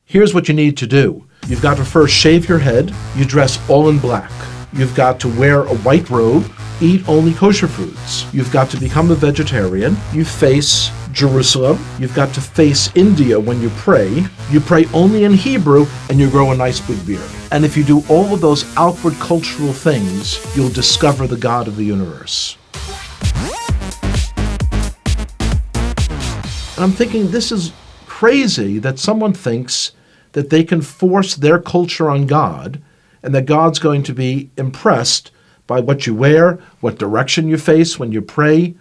Here's what you need to do. You've got to first shave your head. You dress all in black. You've got to wear a white robe, eat only kosher foods. You've got to become a vegetarian. You face Jerusalem. You've got to face India when you pray. You pray only in Hebrew, and you grow a nice big beard. And if you do all of those outward cultural things, you'll discover the God of the universe. And I'm thinking, this is crazy that someone thinks that they can force their culture on God, and that God's going to be impressed by what you wear, what direction you face when you pray,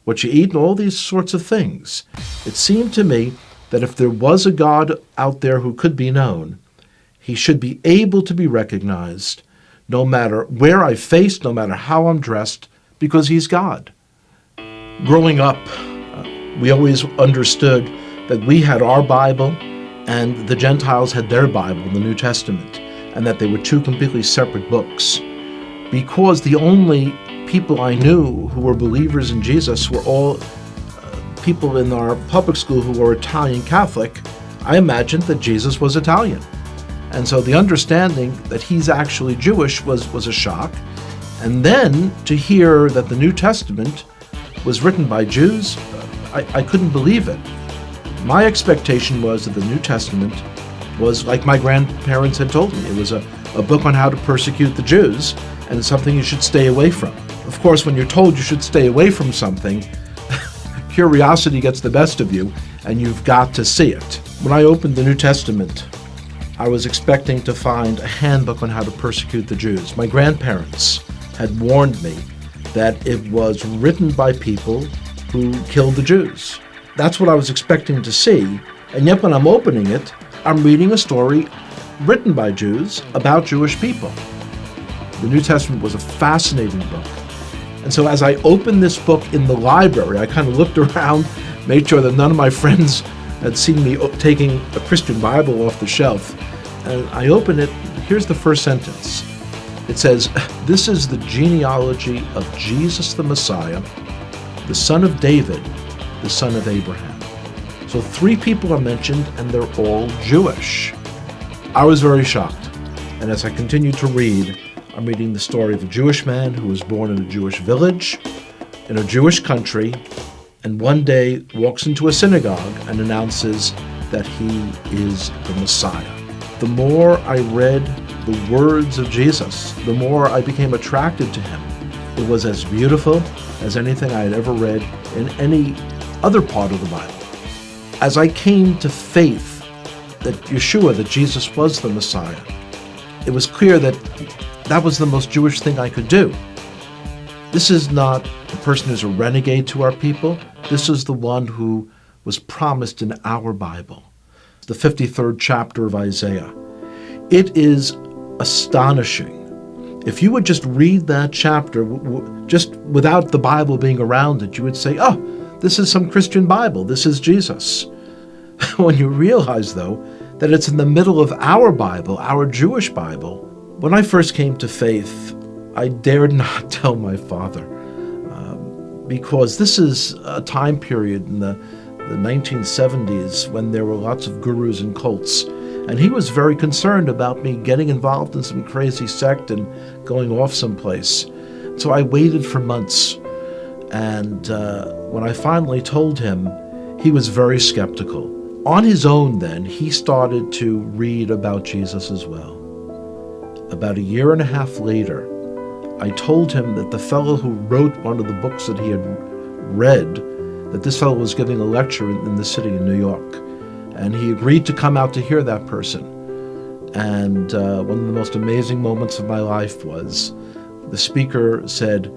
what you eat, and all these sorts of things. It seemed to me that if there was a God out there who could be known, he should be able to be recognized no matter where I face, no matter how I'm dressed, because he's God. Growing up, we always understood that we had our Bible and the Gentiles had their Bible, the New Testament, and that they were two completely separate books. Because the only people I knew who were believers in Jesus were all people in our public school who were Italian Catholic, I imagined that Jesus was Italian. And so the understanding that he's actually Jewish was a shock. And then to hear that the New Testament was written by Jews, I couldn't believe it. My expectation was that the New Testament was like my grandparents had told me. It was a book on how to persecute the Jews, and something you should stay away from. Of course, when you're told you should stay away from something, curiosity gets the best of you, and you've got to see it. When I opened the New Testament, I was expecting to find a handbook on how to persecute the Jews. My grandparents had warned me that it was written by people who killed the Jews. That's what I was expecting to see, and yet when I'm opening it, I'm reading a story written by Jews about Jewish people. The New Testament was a fascinating book. And so as I opened this book in the library, I kind of looked around, made sure that none of my friends had seen me taking a Christian Bible off the shelf. And I opened it. Here's the first sentence. It says, "This is the genealogy of Jesus the Messiah, the son of David, the son of Abraham." So 3 people are mentioned, and they're all Jewish. I was very shocked. And as I continued to read, I'm reading the story of a Jewish man who was born in a Jewish village, in a Jewish country, and one day walks into a synagogue and announces that he is the Messiah. The more I read the words of Jesus, the more I became attracted to him. It was as beautiful as anything I had ever read in any other part of the Bible. As I came to faith that Yeshua, that Jesus was the Messiah, it was clear that that was the most Jewish thing I could do. This is not a person who's a renegade to our people. This is the one who was promised in our Bible, the 53rd chapter of Isaiah. It is astonishing. If you would just read that chapter, just without the Bible being around it, you would say, oh, this is some Christian Bible. This is Jesus. When you realize, though, that it's in the middle of our Bible, our Jewish Bible. When I first came to faith, I dared not tell my father, because this is a time period in the 1970s when there were lots of gurus and cults, and he was very concerned about me getting involved in some crazy sect and going off someplace. So I waited for months, and when I finally told him, he was very skeptical. On his own then, he started to read about Jesus as well. About a year and a half later, I told him that the fellow who wrote one of the books that he had read, that this fellow was giving a lecture in the city in New York. And he agreed to come out to hear that person. And one of the most amazing moments of my life was the speaker said,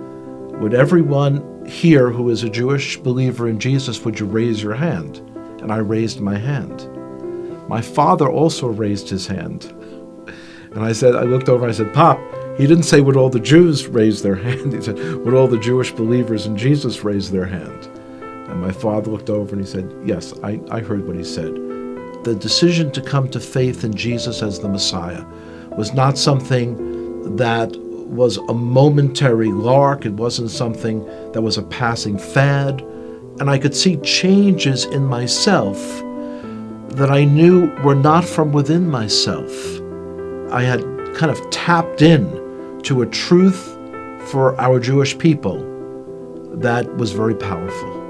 "Would everyone here who is a Jewish believer in Jesus, would you raise your hand?" And I raised my hand. My father also raised his hand. And I looked over and I said, "Pop," he didn't say would all the Jews raise their hand. He said, would all the Jewish believers in Jesus raise their hand? And my father looked over and he said, yes, I heard what he said. The decision to come to faith in Jesus as the Messiah was not something that was a momentary lark. It wasn't something that was a passing fad. And I could see changes in myself that I knew were not from within myself. I had kind of tapped in to a truth for our Jewish people that was very powerful.